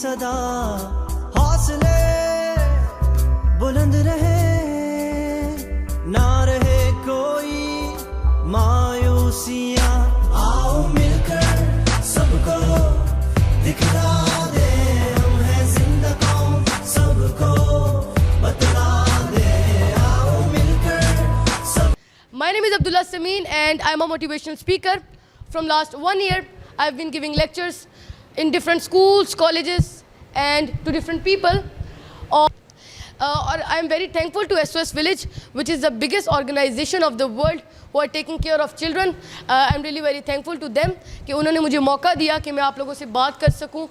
सदा हौसले बुलंद रहे, ना रहे कोई मायूसियाँ। आओ मिलकर सबको दिखला दे, हम हैं जिंदा कौम, सबको बतला दे। आओ मिलकर सब। My name is Abdullah Samin and I'm a motivational speaker. From last 1 year, I've been giving lectures in different schools, colleges and to different people. I'm very thankful to SOS Village, which is the biggest organization of the world who are taking care of children. I'm really very thankful to them कि उन्होंने मुझे मौका दिया कि मैं आप लोगों से बात कर सकूं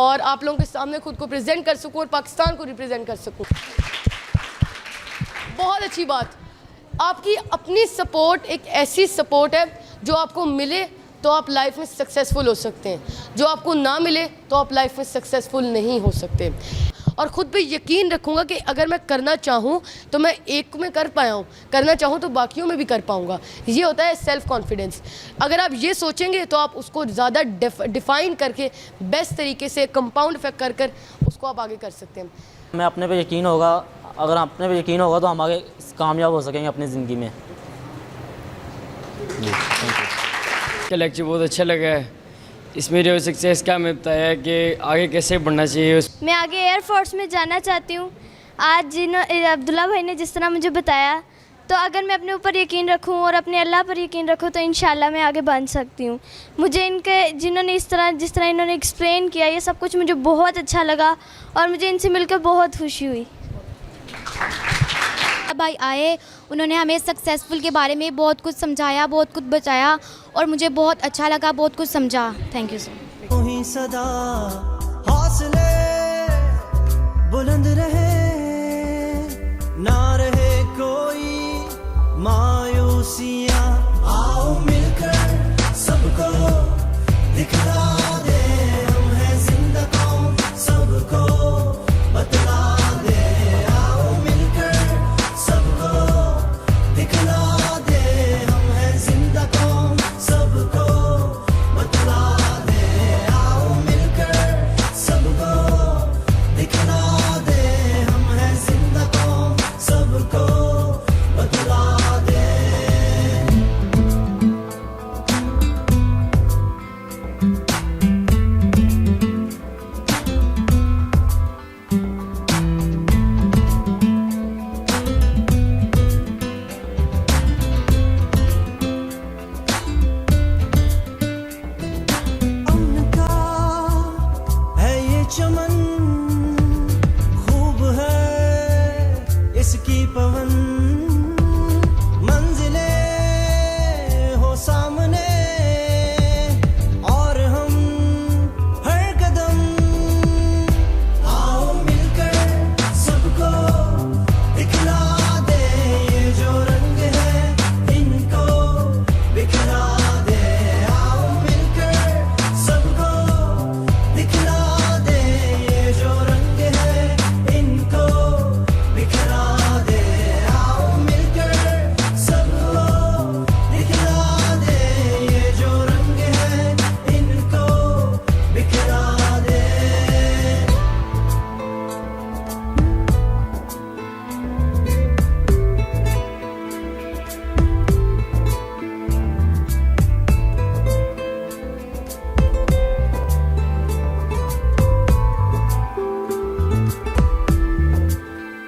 और आप लोगों के सामने खुद को प्रेजेंट कर सकूं और पाकिस्तान को रिप्रेजेंट कर सकूं। बहुत अच्छी बात, आपकी अपनी सपोर्ट एक ऐसी सपोर्ट है जो आपको मिले तो आप लाइफ में सक्सेसफुल हो सकते हैं, जो आपको ना मिले तो आप लाइफ में सक्सेसफुल नहीं हो सकते। और ख़ुद पे यकीन रखूँगा कि अगर मैं करना चाहूँ तो मैं एक में कर पाया हूँ, करना चाहूँ तो बाकियों में भी कर पाऊँगा। ये होता है सेल्फ़ कॉन्फिडेंस। अगर आप ये सोचेंगे तो आप उसको ज़्यादा डिफ़ाइन करके बेस्ट तरीके से कंपाउंड इफेक्ट कर कर उसको आप आगे कर सकते हैं। हमें अपने पे यकीन होगा, अगर अपने पे यकीन होगा तो हम आगे कामयाब हो सकेंगे अपनी ज़िंदगी में। जी, थैंक यू। का लेक्चर बहुत अच्छा लगा है। इसमें जो सक्सेस का हमें बताया कि आगे कैसे बढ़ना चाहिए। मैं आगे एयरफोर्स में जाना चाहती हूँ। आज अब्दुल्ला भाई ने जिस तरह मुझे बताया, तो अगर मैं अपने ऊपर यकीन रखूँ और अपने अल्लाह पर यकीन रखूँ तो इंशाल्लाह मैं आगे बढ़ सकती हूँ। मुझे इनके जिन्होंने जिस तरह इन्होंने एक्सप्लेन किया, ये सब कुछ मुझे बहुत अच्छा लगा और मुझे इनसे मिलकर बहुत खुशी हुई। भाई आए, उन्होंने हमें सक्सेसफुल के बारे में बहुत कुछ समझाया, बहुत कुछ बताया और मुझे बहुत अच्छा लगा, बहुत कुछ समझा। Thank you sir. वहीं सदा हौसले बुलंद रहे, ना रहे कोई मायूसियाँ। आओ मिलकर सबको दिखला दे, हम हैं जिंदा कौम, सबको बतला दे। आओ मिलकर सबको दिखला दे, हम हैं जिंदा कौम, सबको बतला दे। आओ मिलकर सबको दिखला दे, हम हैं जिंदा कौम, सबको बतला दे। अमन का है ये चमन, खूब है इसकी पवन। मंजिलें हो सामने और हम हर कदम। आओ मिलकर सबको दिखला दे, ये जो रंग है इनको बिखरा दे। आओ मिलकर सबको दिखला दे, ये जो रंग है इनको बिखरा दे। आओ मिलकर सबको दिखला दे, ये जो रंग है इनको बिखरा दे।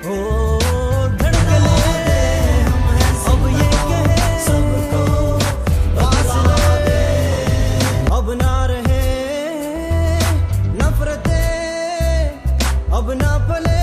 ओ धड़कने हम हैं, अब ये कहे सबको बतला दे। अब ना रहे नफरतें, अब ना पले